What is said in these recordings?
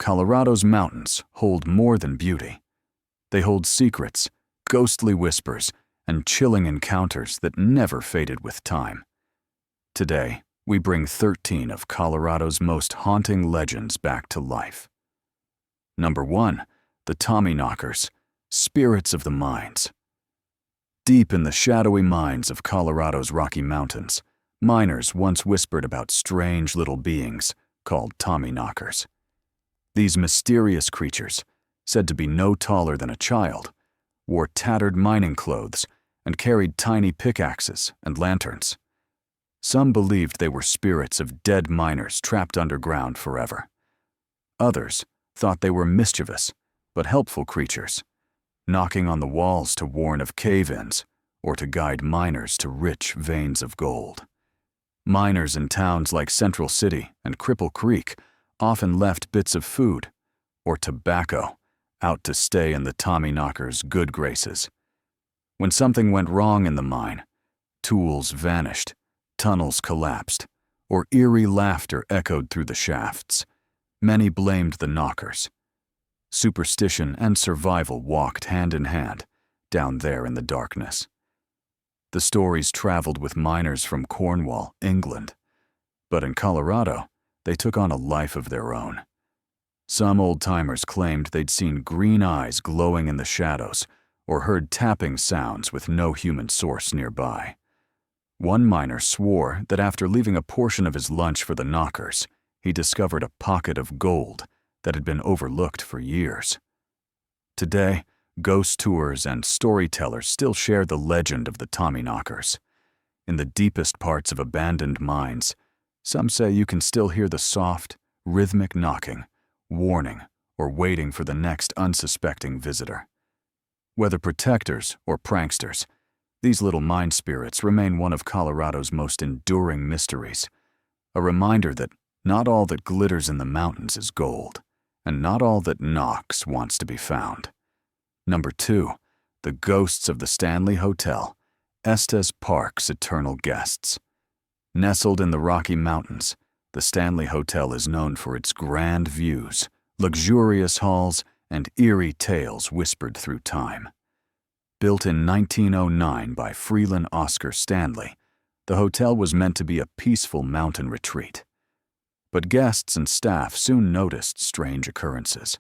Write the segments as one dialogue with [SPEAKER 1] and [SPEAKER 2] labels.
[SPEAKER 1] Colorado's mountains hold more than beauty. They hold secrets, ghostly whispers, and chilling encounters that never faded with time. Today, we bring 13 of Colorado's most haunting legends back to life. Number 1, the Tommyknockers, spirits of the mines. Deep in the shadowy mines of Colorado's Rocky Mountains, miners once whispered about strange little beings called Tommyknockers. These mysterious creatures, said to be no taller than a child, wore tattered mining clothes and carried tiny pickaxes and lanterns. Some believed they were spirits of dead miners trapped underground forever. Others thought they were mischievous but helpful creatures, knocking on the walls to warn of cave-ins or to guide miners to rich veins of gold. Miners in towns like Central City and Cripple Creek often left bits of food or tobacco out to stay in the Tommyknockers' good graces. When something went wrong in the mine, tools vanished, tunnels collapsed, or eerie laughter echoed through the shafts, many blamed the knockers. Superstition and survival walked hand in hand down there in the darkness. The stories traveled with miners from Cornwall, England, but in Colorado, they took on a life of their own. Some old-timers claimed they'd seen green eyes glowing in the shadows or heard tapping sounds with no human source nearby. One miner swore that after leaving a portion of his lunch for the knockers, he discovered a pocket of gold that had been overlooked for years. Today, ghost tours and storytellers still share the legend of the Tommyknockers. In the deepest parts of abandoned mines, some say you can still hear the soft, rhythmic knocking, warning or waiting for the next unsuspecting visitor. Whether protectors or pranksters, these little mine spirits remain one of Colorado's most enduring mysteries, a reminder that not all that glitters in the mountains is gold, and not all that knocks wants to be found. Number 2, the ghosts of the Stanley Hotel, Estes Park's eternal guests. Nestled in the Rocky Mountains, the Stanley Hotel is known for its grand views, luxurious halls, and eerie tales whispered through time. Built in 1909 by Freeland Oscar Stanley, the hotel was meant to be a peaceful mountain retreat. But guests and staff soon noticed strange occurrences.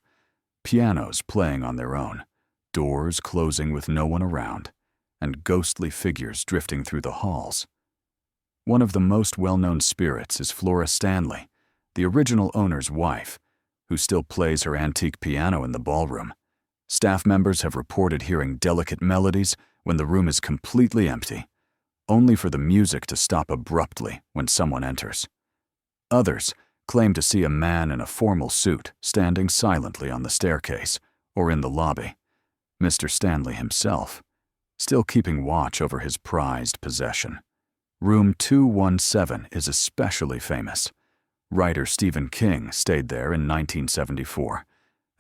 [SPEAKER 1] Pianos playing on their own, doors closing with no one around, and ghostly figures drifting through the halls. One of the most well-known spirits is Flora Stanley, the original owner's wife, who still plays her antique piano in the ballroom. Staff members have reported hearing delicate melodies when the room is completely empty, only for the music to stop abruptly when someone enters. Others claim to see a man in a formal suit standing silently on the staircase or in the lobby, Mr. Stanley himself, still keeping watch over his prized possession. Room 217 is especially famous. Writer Stephen King stayed there in 1974,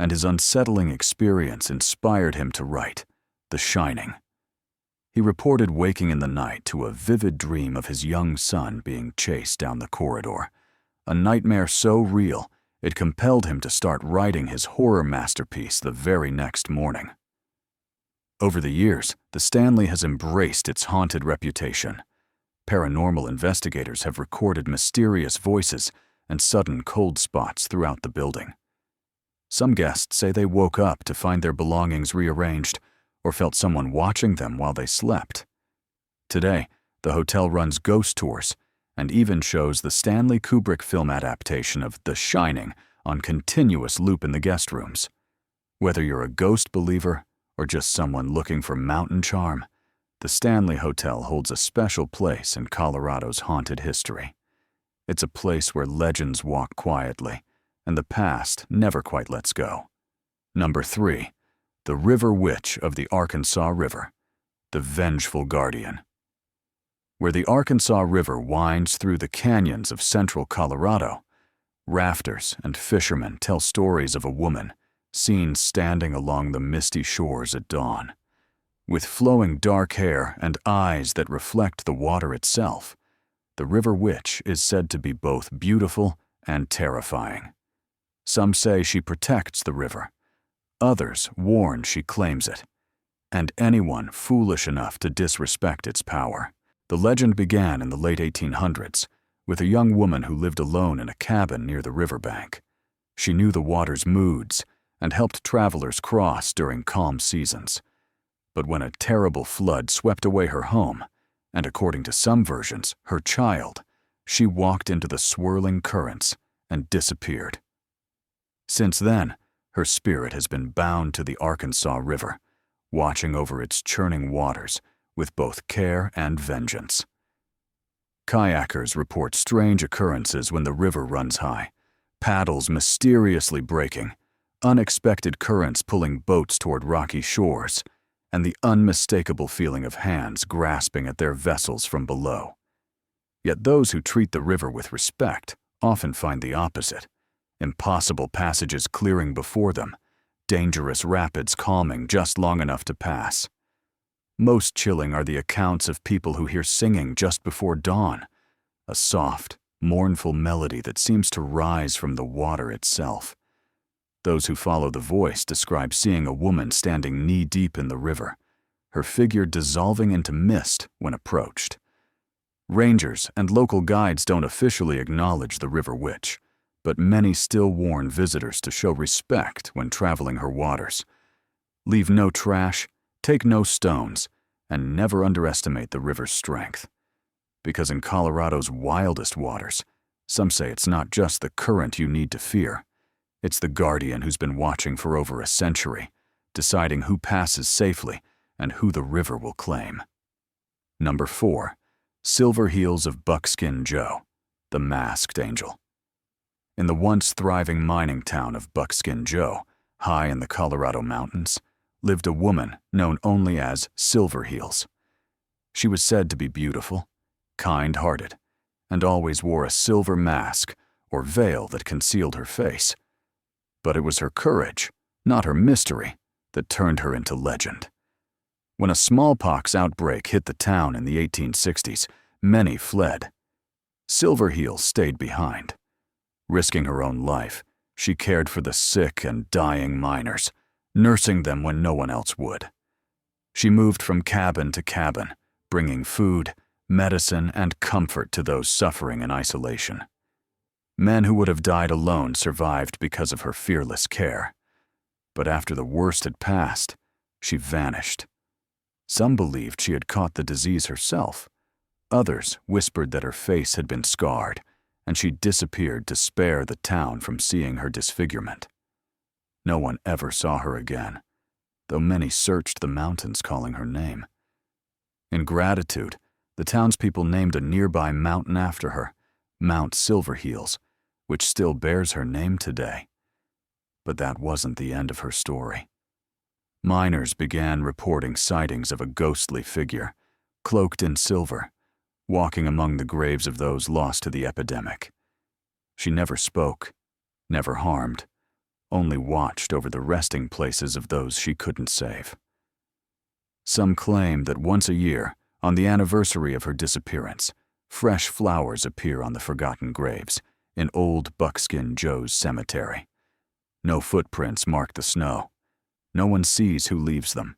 [SPEAKER 1] and his unsettling experience inspired him to write The Shining. He reported waking in the night to a vivid dream of his young son being chased down the corridor, a nightmare so real it compelled him to start writing his horror masterpiece the very next morning. Over the years, the Stanley has embraced its haunted reputation. Paranormal investigators have recorded mysterious voices and sudden cold spots throughout the building. Some guests say they woke up to find their belongings rearranged or felt someone watching them while they slept. Today, the hotel runs ghost tours and even shows the Stanley Kubrick film adaptation of The Shining on continuous loop in the guest rooms. Whether you're a ghost believer or just someone looking for mountain charm, the Stanley Hotel holds a special place in Colorado's haunted history. It's a place where legends walk quietly, and the past never quite lets go. Number 3, the River Witch of the Arkansas River, the Vengeful Guardian. Where the Arkansas River winds through the canyons of central Colorado, rafters and fishermen tell stories of a woman seen standing along the misty shores at dawn. With flowing dark hair and eyes that reflect the water itself, the River Witch is said to be both beautiful and terrifying. Some say she protects the river. Others warn she claims it, and anyone foolish enough to disrespect its power. The legend began in the late 1800s with a young woman who lived alone in a cabin near the riverbank. She knew the water's moods and helped travelers cross during calm seasons. But when a terrible flood swept away her home, and according to some versions, her child, she walked into the swirling currents and disappeared. Since then, her spirit has been bound to the Arkansas River, watching over its churning waters with both care and vengeance. Kayakers report strange occurrences when the river runs high, paddles mysteriously breaking, unexpected currents pulling boats toward rocky shores, and the unmistakable feeling of hands grasping at their vessels from below. Yet those who treat the river with respect often find the opposite: impossible passages clearing before them, dangerous rapids calming just long enough to pass. Most chilling are the accounts of people who hear singing just before dawn, a soft, mournful melody that seems to rise from the water itself. Those who follow the voice describe seeing a woman standing knee-deep in the river, her figure dissolving into mist when approached. Rangers and local guides don't officially acknowledge the river witch, but many still warn visitors to show respect when traveling her waters. Leave no trash, take no stones, and never underestimate the river's strength. Because in Colorado's wildest waters, some say it's not just the current you need to fear. It's the guardian who's been watching for over a century, deciding who passes safely and who the river will claim. Number 4. Silver Heels of Buckskin Joe, the Masked Angel. In the once thriving mining town of Buckskin Joe, high in the Colorado mountains, lived a woman known only as Silver Heels. She was said to be beautiful, kind-hearted, and always wore a silver mask or veil that concealed her face. But it was her courage, not her mystery, that turned her into legend. When a smallpox outbreak hit the town in the 1860s, many fled. Silver Heels stayed behind. Risking her own life, she cared for the sick and dying miners, nursing them when no one else would. She moved from cabin to cabin, bringing food, medicine, and comfort to those suffering in isolation. Men who would have died alone survived because of her fearless care. But after the worst had passed, she vanished. Some believed she had caught the disease herself. Others whispered that her face had been scarred, and she disappeared to spare the town from seeing her disfigurement. No one ever saw her again, though many searched the mountains calling her name. In gratitude, the townspeople named a nearby mountain after her, Mount Silver Heels, which still bears her name today. But that wasn't the end of her story. Miners began reporting sightings of a ghostly figure, cloaked in silver, walking among the graves of those lost to the epidemic. She never spoke, never harmed, only watched over the resting places of those she couldn't save. Some claim that once a year, on the anniversary of her disappearance, fresh flowers appear on the forgotten graves in old Buckskin Joe's cemetery. No footprints mark the snow. No one sees who leaves them.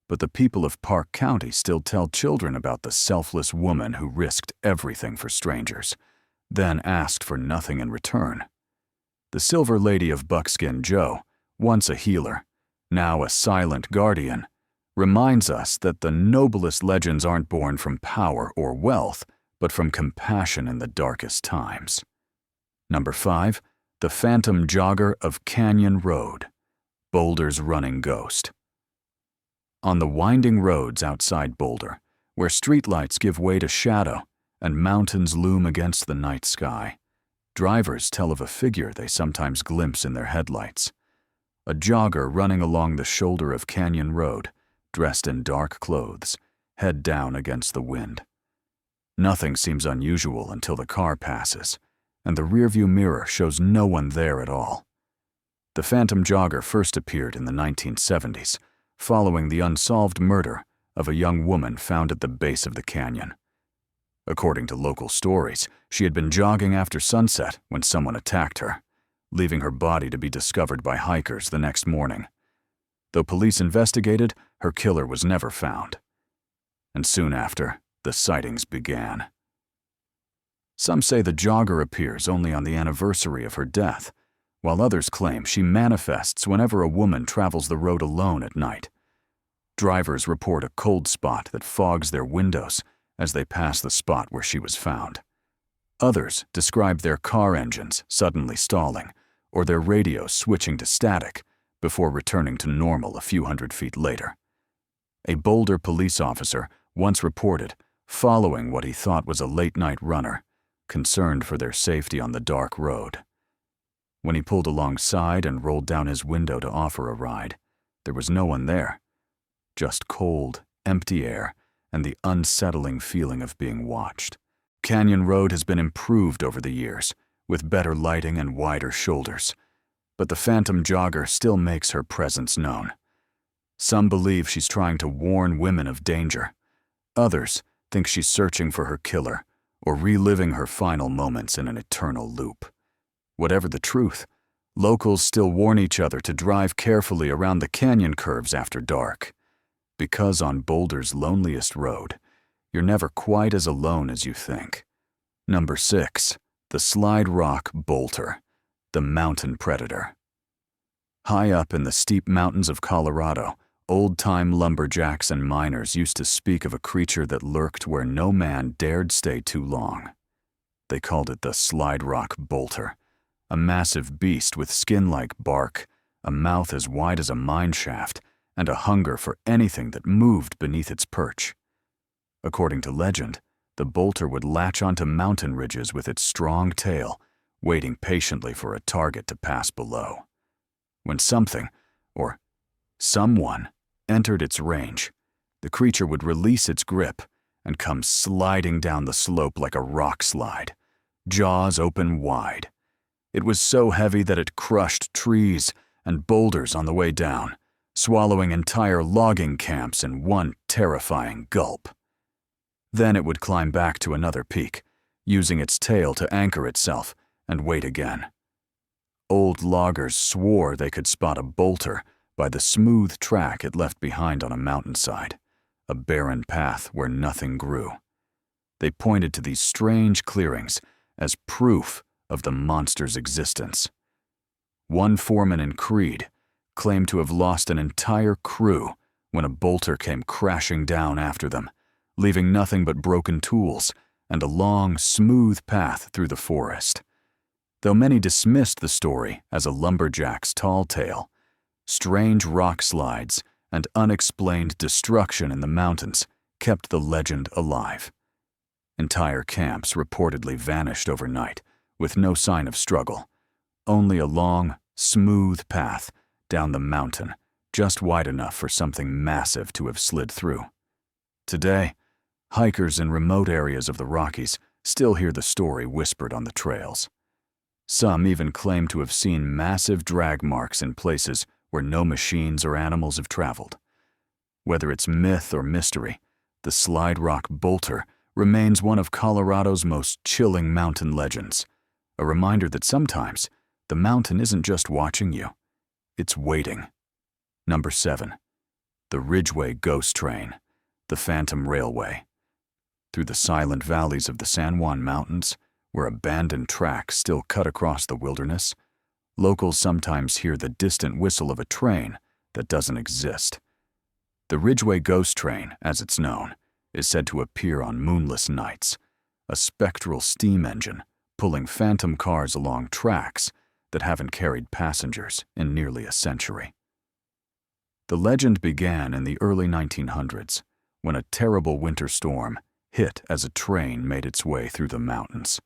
[SPEAKER 1] But the people of Park County still tell children about the selfless woman who risked everything for strangers, then asked for nothing in return. The Silver Lady of Buckskin Joe, once a healer, now a silent guardian, reminds us that the noblest legends aren't born from power or wealth, but from compassion in the darkest times. Number 5. The Phantom Jogger of Canyon Road, Boulder's running ghost. On the winding roads outside Boulder, where streetlights give way to shadow and mountains loom against the night sky, drivers tell of a figure they sometimes glimpse in their headlights. A jogger running along the shoulder of Canyon Road, dressed in dark clothes, head down against the wind. Nothing seems unusual until the car passes, and the rearview mirror shows no one there at all. The Phantom Jogger first appeared in the 1970s, following the unsolved murder of a young woman found at the base of the canyon. According to local stories, she had been jogging after sunset when someone attacked her, leaving her body to be discovered by hikers the next morning. Though police investigated, her killer was never found. And soon after, the sightings began. Some say the jogger appears only on the anniversary of her death, while others claim she manifests whenever a woman travels the road alone at night. Drivers report a cold spot that fogs their windows as they pass the spot where she was found. Others describe their car engines suddenly stalling or their radios switching to static before returning to normal a few hundred feet later. A Boulder police officer once reported following what he thought was a late-night runner, concerned for their safety on the dark road. When he pulled alongside and rolled down his window to offer a ride, there was no one there, just cold, empty air and the unsettling feeling of being watched. Canyon Road has been improved over the years, with better lighting and wider shoulders, but the Phantom Jogger still makes her presence known. Some believe she's trying to warn women of danger. Others think she's searching for her killer or reliving her final moments in an eternal loop. Whatever the truth, locals still warn each other to drive carefully around the canyon curves after dark. Because on Boulder's loneliest road, you're never quite as alone as you think. Number 6. The Slide Rock Bolter, the mountain predator. High up in the steep mountains of Colorado, old-time lumberjacks and miners used to speak of a creature that lurked where no man dared stay too long. They called it the Slide Rock Bolter, a massive beast with skin like bark, a mouth as wide as a mine shaft, and a hunger for anything that moved beneath its perch. According to legend, the bolter would latch onto mountain ridges with its strong tail, waiting patiently for a target to pass below. When something, or someone, entered its range, the creature would release its grip and come sliding down the slope like a rock slide, jaws open wide. It was so heavy that it crushed trees and boulders on the way down, swallowing entire logging camps in one terrifying gulp. Then it would climb back to another peak, using its tail to anchor itself and wait again. Old loggers swore they could spot a bolter by the smooth track it left behind on a mountainside, a barren path where nothing grew. They pointed to these strange clearings as proof of the monster's existence. One foreman in Creed claimed to have lost an entire crew when a bolter came crashing down after them, leaving nothing but broken tools and a long, smooth path through the forest. Though many dismissed the story as a lumberjack's tall tale, strange rock slides and unexplained destruction in the mountains kept the legend alive. Entire camps reportedly vanished overnight, with no sign of struggle, only a long, smooth path down the mountain, just wide enough for something massive to have slid through. Today, hikers in remote areas of the Rockies still hear the story whispered on the trails. Some even claim to have seen massive drag marks in places where no machines or animals have traveled. Whether it's myth or mystery, the Slide Rock Bolter remains one of Colorado's most chilling mountain legends, a reminder that sometimes the mountain isn't just watching you, it's waiting. Number 7. The Ridgeway Ghost Train, the Phantom Railway. Through the silent valleys of the San Juan Mountains, where abandoned tracks still cut across the wilderness, locals sometimes hear the distant whistle of a train that doesn't exist. The Ridgeway Ghost Train, as it's known, is said to appear on moonless nights, a spectral steam engine pulling phantom cars along tracks that haven't carried passengers in nearly a century. The legend began in the early 1900s, when a terrible winter storm hit as a train made its way through the mountains.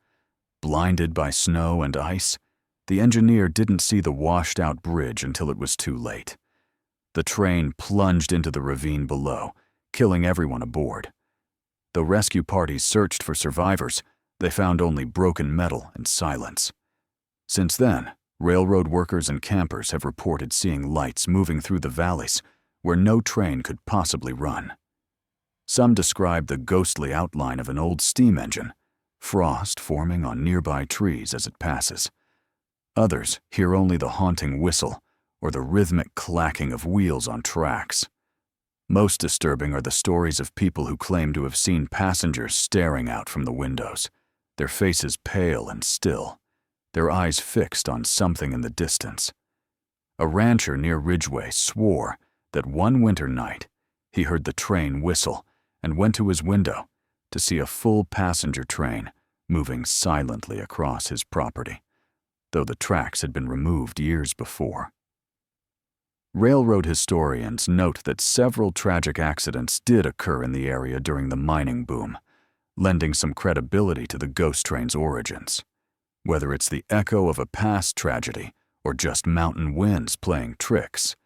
[SPEAKER 1] Blinded by snow and ice, the engineer didn't see the washed-out bridge until it was too late. The train plunged into the ravine below, killing everyone aboard. Though rescue parties searched for survivors, they found only broken metal and silence. Since then, railroad workers and campers have reported seeing lights moving through the valleys where no train could possibly run. Some describe the ghostly outline of an old steam engine, frost forming on nearby trees as it passes. Others hear only the haunting whistle or the rhythmic clacking of wheels on tracks. Most disturbing are the stories of people who claim to have seen passengers staring out from the windows, their faces pale and still, their eyes fixed on something in the distance. A rancher near Ridgeway swore that one winter night he heard the train whistle and went to his window to see a full passenger train moving silently across his property, though the tracks had been removed years before. Railroad historians note that several tragic accidents did occur in the area during the mining boom, lending some credibility to the ghost train's origins. Whether it's the echo of a past tragedy or just mountain winds playing tricks,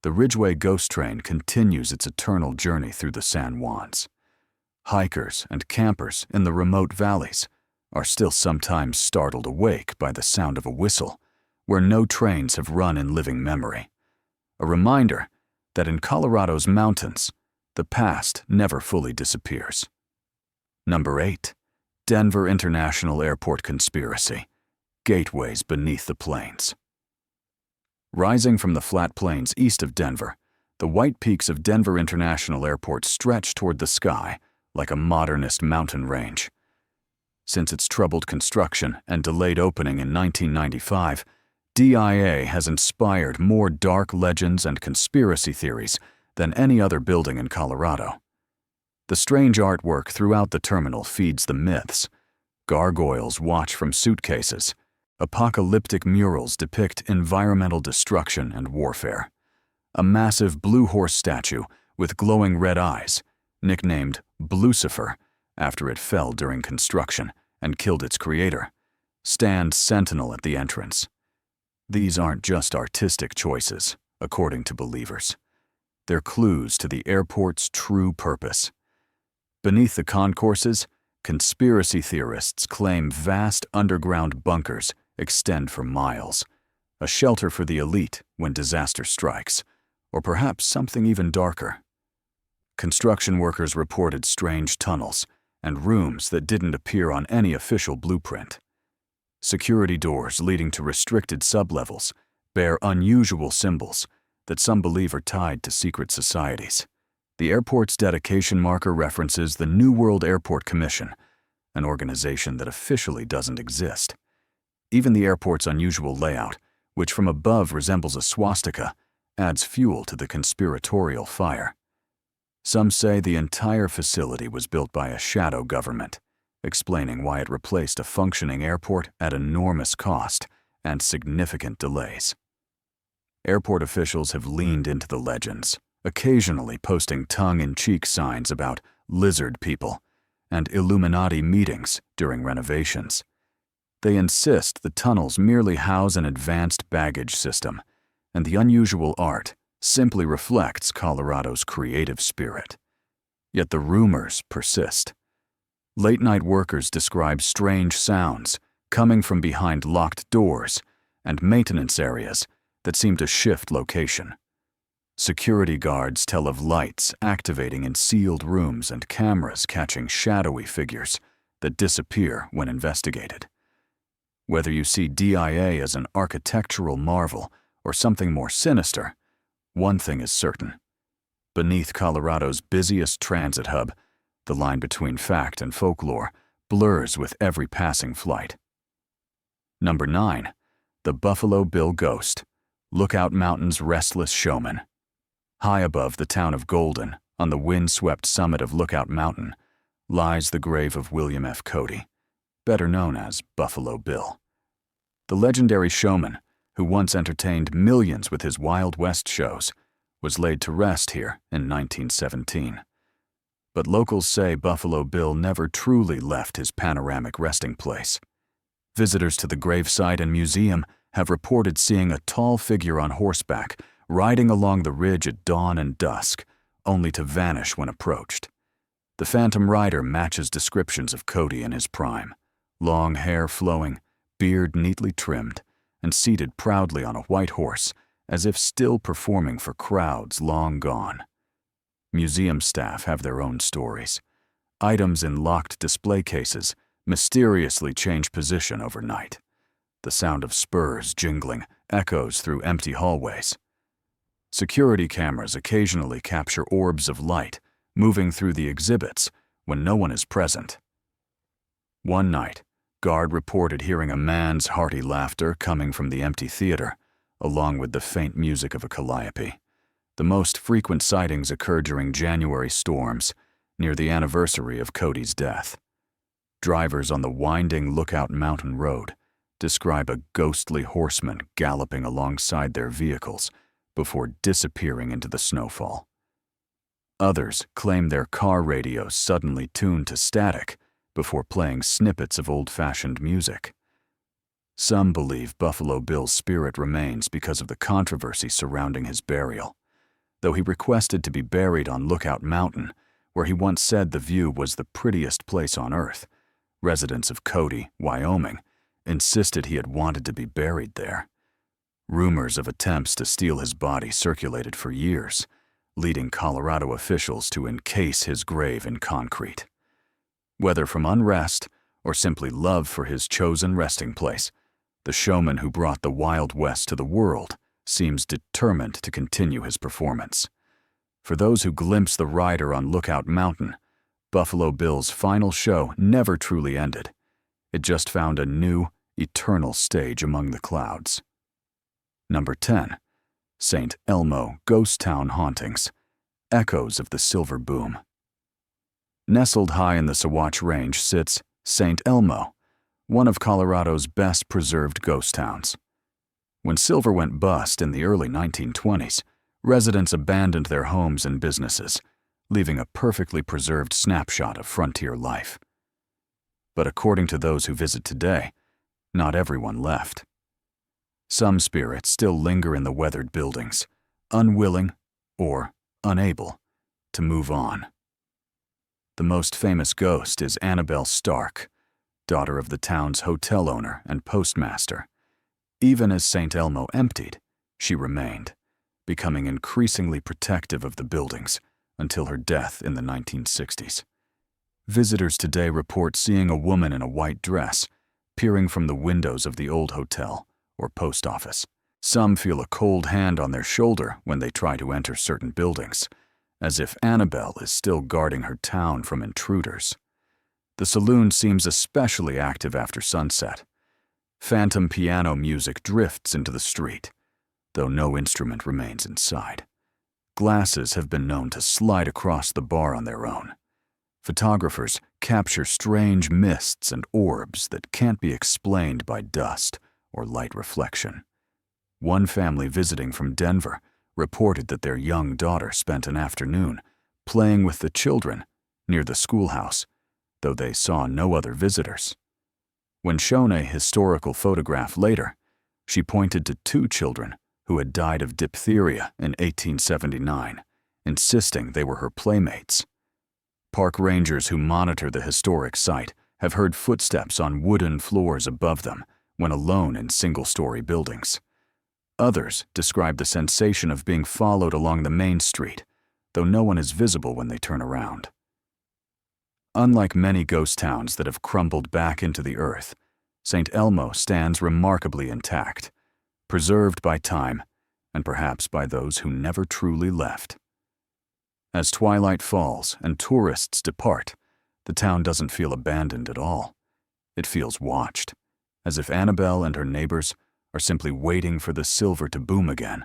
[SPEAKER 1] the Ridgeway ghost train continues its eternal journey through the San Juans. Hikers and campers in the remote valleys are still sometimes startled awake by the sound of a whistle, where no trains have run in living memory. A reminder that in Colorado's mountains, the past never fully disappears. Number 8. Denver International Airport Conspiracy. Gateways beneath the plains. Rising from the flat plains east of Denver, the white peaks of Denver International Airport stretch toward the sky like a modernist mountain range. Since its troubled construction and delayed opening in 1995, DIA has inspired more dark legends and conspiracy theories than any other building in Colorado. The strange artwork throughout the terminal feeds the myths. Gargoyles watch from suitcases. Apocalyptic murals depict environmental destruction and warfare. A massive blue horse statue with glowing red eyes, nicknamed Blucifer after it fell during construction and killed its creator, stands sentinel at the entrance. These aren't just artistic choices, according to believers. They're clues to the airport's true purpose. Beneath the concourses, conspiracy theorists claim vast underground bunkers extend for miles, a shelter for the elite when disaster strikes, or perhaps something even darker. Construction workers reported strange tunnels and rooms that didn't appear on any official blueprint. Security doors leading to restricted sublevels bear unusual symbols that some believe are tied to secret societies. The airport's dedication marker references the New World Airport Commission, an organization that officially doesn't exist. Even the airport's unusual layout, which from above resembles a swastika, adds fuel to the conspiratorial fire. Some say the entire facility was built by a shadow government, explaining why it replaced a functioning airport at enormous cost and significant delays. Airport officials have leaned into the legends, occasionally posting tongue-in-cheek signs about lizard people and Illuminati meetings during renovations. They insist the tunnels merely house an advanced baggage system, and the unusual art simply reflects Colorado's creative spirit. Yet the rumors persist. Late-night workers describe strange sounds coming from behind locked doors and maintenance areas that seem to shift location. Security guards tell of lights activating in sealed rooms and cameras catching shadowy figures that disappear when investigated. Whether you see DIA as an architectural marvel or something more sinister, one thing is certain. Beneath Colorado's busiest transit hub, the line between fact and folklore blurs with every passing flight. Number 9. The Buffalo Bill Ghost, Lookout Mountain's restless showman. High above the town of Golden, on the wind-swept summit of Lookout Mountain, lies the grave of William F. Cody, better known as Buffalo Bill. The legendary showman, who once entertained millions with his Wild West shows, was laid to rest here in 1917. But locals say Buffalo Bill never truly left his panoramic resting place. Visitors to the gravesite and museum have reported seeing a tall figure on horseback riding along the ridge at dawn and dusk, only to vanish when approached. The phantom rider matches descriptions of Cody in his prime, long hair flowing, beard neatly trimmed, and seated proudly on a white horse, as if still performing for crowds long gone. Museum staff have their own stories. Items in locked display cases mysteriously change position overnight. The sound of spurs jingling echoes through empty hallways. Security cameras occasionally capture orbs of light moving through the exhibits when no one is present. One night, guard reported hearing a man's hearty laughter coming from the empty theater, along with the faint music of a calliope. The most frequent sightings occur during January storms, near the anniversary of Cody's death. Drivers on the winding Lookout Mountain Road describe a ghostly horseman galloping alongside their vehicles before disappearing into the snowfall. Others claim their car radios suddenly tuned to static before playing snippets of old-fashioned music. Some believe Buffalo Bill's spirit remains because of the controversy surrounding his burial, though he requested to be buried on Lookout Mountain, where he once said the view was the prettiest place on earth. Residents of Cody, Wyoming, insisted he had wanted to be buried there. Rumors of attempts to steal his body circulated for years, leading Colorado officials to encase his grave in concrete. Whether from unrest or simply love for his chosen resting place, the showman who brought the Wild West to the world seems determined to continue his performance. For those who glimpse the rider on Lookout Mountain, Buffalo Bill's final show never truly ended. It just found a new, eternal stage among the clouds. Number 10. St. Elmo Ghost Town Hauntings, Echoes of the Silver Boom. Nestled high in the Sawatch Range sits St. Elmo, one of Colorado's best-preserved ghost towns. When silver went bust in the early 1920s, residents abandoned their homes and businesses, leaving a perfectly preserved snapshot of frontier life. But according to those who visit today, not everyone left. Some spirits still linger in the weathered buildings, unwilling or unable to move on. The most famous ghost is Annabelle Stark, daughter of the town's hotel owner and postmaster. Even as St. Elmo emptied, she remained, becoming increasingly protective of the buildings until her death in the 1960s. Visitors today report seeing a woman in a white dress peering from the windows of the old hotel or post office. Some feel a cold hand on their shoulder when they try to enter certain buildings, as if Annabelle is still guarding her town from intruders. The saloon seems especially active after sunset. Phantom piano music drifts into the street, though no instrument remains inside. Glasses have been known to slide across the bar on their own. Photographers capture strange mists and orbs that can't be explained by dust or light reflection. One family visiting from Denver reported that their young daughter spent an afternoon playing with the children near the schoolhouse, though they saw no other visitors. When shown a historical photograph later, she pointed to 2 children who had died of diphtheria in 1879, insisting they were her playmates. Park rangers who monitor the historic site have heard footsteps on wooden floors above them when alone in single-story buildings. Others describe the sensation of being followed along the main street, though no one is visible when they turn around. Unlike many ghost towns that have crumbled back into the earth, St. Elmo stands remarkably intact, preserved by time and perhaps by those who never truly left. As twilight falls and tourists depart, the town doesn't feel abandoned at all. It feels watched, as if Annabelle and her neighbors are simply waiting for the silver to boom again,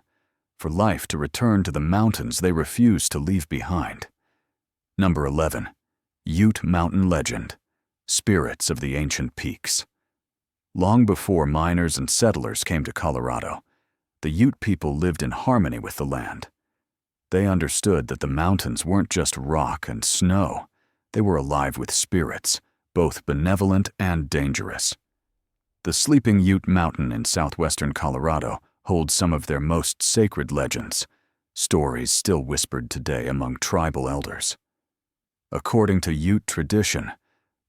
[SPEAKER 1] for life to return to the mountains they refuse to leave behind. Number 11. Ute Mountain Legend, Spirits of the Ancient Peaks. Long before miners and settlers came to Colorado, the Ute people lived in harmony with the land. They understood that the mountains weren't just rock and snow. They were alive with spirits, both benevolent and dangerous. The sleeping Ute Mountain in southwestern Colorado holds some of their most sacred legends, stories still whispered today among tribal elders. According to Ute tradition,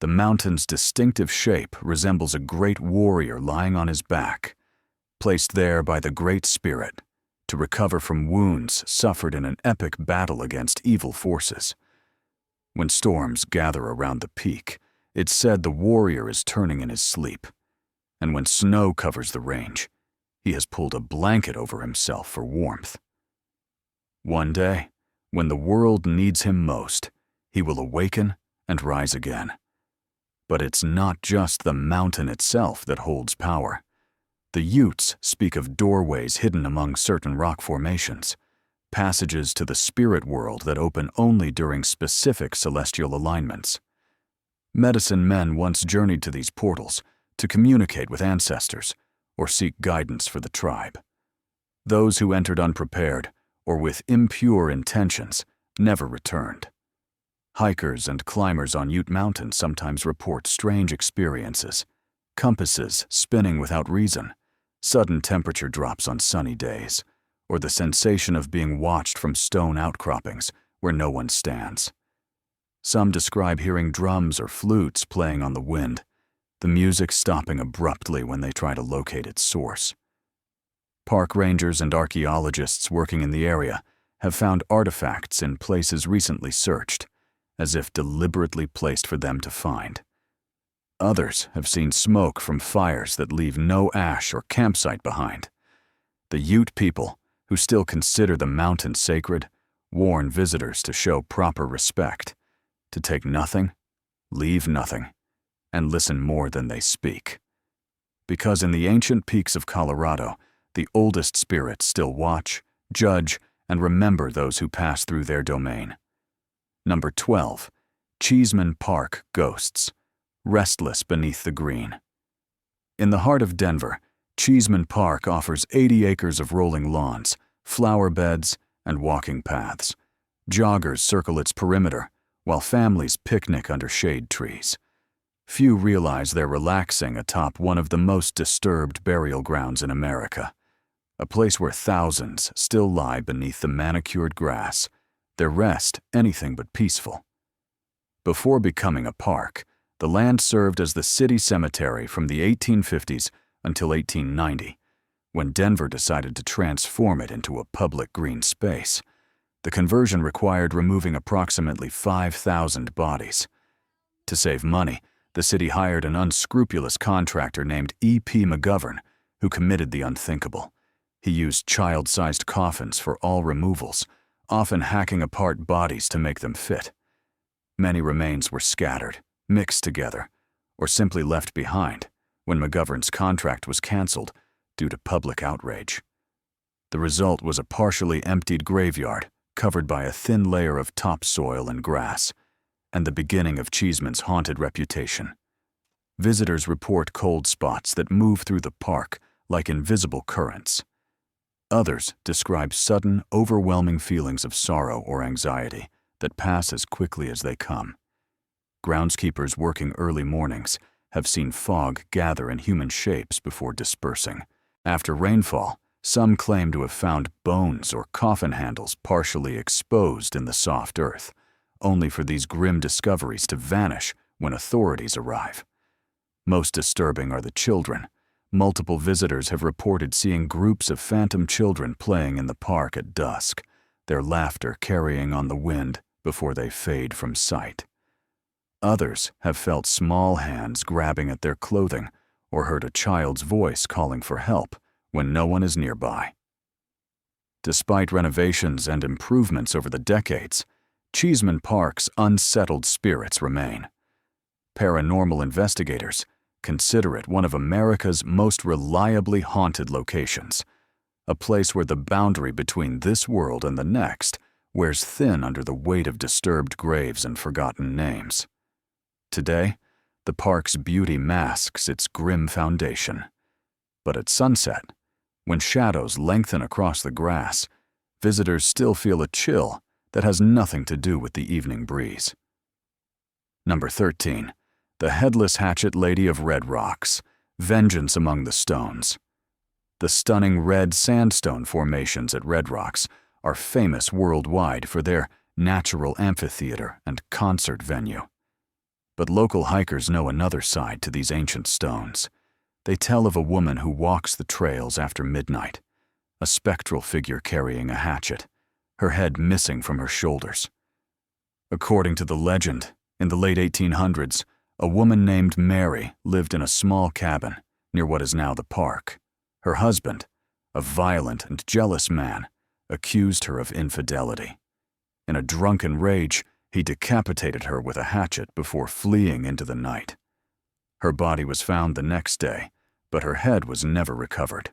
[SPEAKER 1] the mountain's distinctive shape resembles a great warrior lying on his back, placed there by the Great Spirit to recover from wounds suffered in an epic battle against evil forces. When storms gather around the peak, it's said the warrior is turning in his sleep, and when snow covers the range, he has pulled a blanket over himself for warmth. One day, when the world needs him most, he will awaken and rise again. But it's not just the mountain itself that holds power. The Utes speak of doorways hidden among certain rock formations, passages to the spirit world that open only during specific celestial alignments. Medicine men once journeyed to these portals to communicate with ancestors or seek guidance for the tribe. Those who entered unprepared or with impure intentions never returned. Hikers and climbers on Ute Mountain sometimes report strange experiences: compasses spinning without reason, sudden temperature drops on sunny days, or the sensation of being watched from stone outcroppings where no one stands. Some describe hearing drums or flutes playing on the wind, the music stopping abruptly when they try to locate its source. Park rangers and archaeologists working in the area have found artifacts in places recently searched, as if deliberately placed for them to find. Others have seen smoke from fires that leave no ash or campsite behind. The Ute people, who still consider the mountain sacred, warn visitors to show proper respect, to take nothing, leave nothing, and listen more than they speak. Because in the ancient peaks of Colorado, the oldest spirits still watch, judge, and remember those who pass through their domain. Number 12. Cheesman Park Ghosts, restless beneath the green. In the heart of Denver, Cheesman Park offers 80 acres of rolling lawns, flower beds, and walking paths. Joggers circle its perimeter, while families picnic under shade trees. Few realize they're relaxing atop one of the most disturbed burial grounds in America, a place where thousands still lie beneath the manicured grass, their rest anything but peaceful. Before becoming a park, the land served as the city cemetery from the 1850s until 1890, when Denver decided to transform it into a public green space. The conversion required removing approximately 5,000 bodies. To save money, the city hired an unscrupulous contractor named E.P. McGovern, who committed the unthinkable. He used child-sized coffins for all removals, often hacking apart bodies to make them fit. Many remains were scattered, mixed together, or simply left behind when McGovern's contract was canceled due to public outrage. The result was a partially emptied graveyard covered by a thin layer of topsoil and grass, and the beginning of Cheesman's haunted reputation. Visitors report cold spots that move through the park like invisible currents. Others describe sudden, overwhelming feelings of sorrow or anxiety that pass as quickly as they come. Groundskeepers working early mornings have seen fog gather in human shapes before dispersing. After rainfall, some claim to have found bones or coffin handles partially exposed in the soft earth, only for these grim discoveries to vanish when authorities arrive. Most disturbing are the children. Multiple visitors have reported seeing groups of phantom children playing in the park at dusk, their laughter carrying on the wind before they fade from sight. Others have felt small hands grabbing at their clothing or heard a child's voice calling for help when no one is nearby. Despite renovations and improvements over the decades, Cheesman Park's unsettled spirits remain. Paranormal investigators consider it one of America's most reliably haunted locations, a place where the boundary between this world and the next wears thin under the weight of disturbed graves and forgotten names. Today, the park's beauty masks its grim foundation. But at sunset, when shadows lengthen across the grass, visitors still feel a chill that has nothing to do with the evening breeze. Number 13. The Headless Hatchet Lady of Red Rocks, Vengeance Among the Stones. The stunning red sandstone formations at Red Rocks are famous worldwide for their natural amphitheater and concert venue. But local hikers know another side to these ancient stones. They tell of a woman who walks the trails after midnight, a spectral figure carrying a hatchet, her head missing from her shoulders. According to the legend, in the late 1800s, a woman named Mary lived in a small cabin near what is now the park. Her husband, a violent and jealous man, accused her of infidelity. In a drunken rage, he decapitated her with a hatchet before fleeing into the night. Her body was found the next day, but her head was never recovered.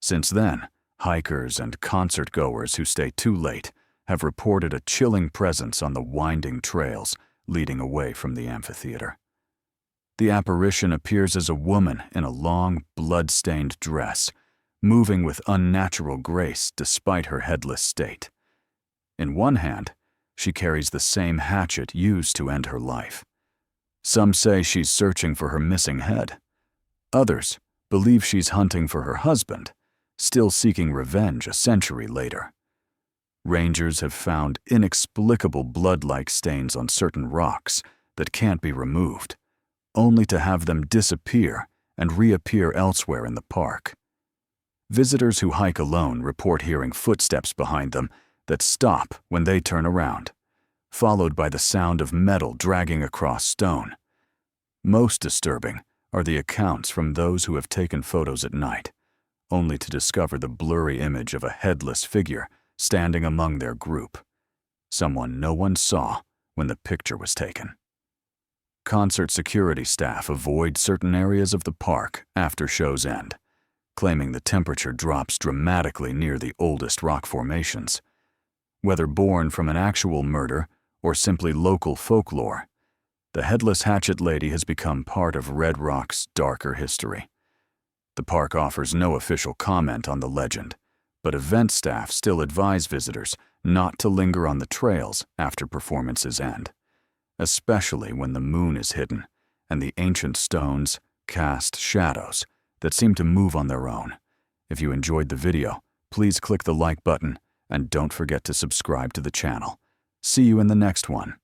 [SPEAKER 1] Since then, hikers and concert-goers who stay too late have reported a chilling presence on the winding trails leading away from the amphitheater. The apparition appears as a woman in a long, blood-stained dress, moving with unnatural grace despite her headless state. In one hand, she carries the same hatchet used to end her life. Some say she's searching for her missing head. Others believe she's hunting for her husband, still seeking revenge a century later. Rangers have found inexplicable blood-like stains on certain rocks that can't be removed, only to have them disappear and reappear elsewhere in the park. Visitors who hike alone report hearing footsteps behind them that stop when they turn around, followed by the sound of metal dragging across stone. Most disturbing are the accounts from those who have taken photos at night, only to discover the blurry image of a headless figure standing among their group, someone no one saw when the picture was taken. Concert security staff avoid certain areas of the park after shows end, claiming the temperature drops dramatically near the oldest rock formations. Whether born from an actual murder or simply local folklore, the Headless Hatchet Lady has become part of Red Rock's darker history. The park offers no official comment on the legend, but event staff still advise visitors not to linger on the trails after performances end, especially when the moon is hidden and the ancient stones cast shadows that seem to move on their own. If you enjoyed the video, please click the like button and don't forget to subscribe to the channel. See you in the next one.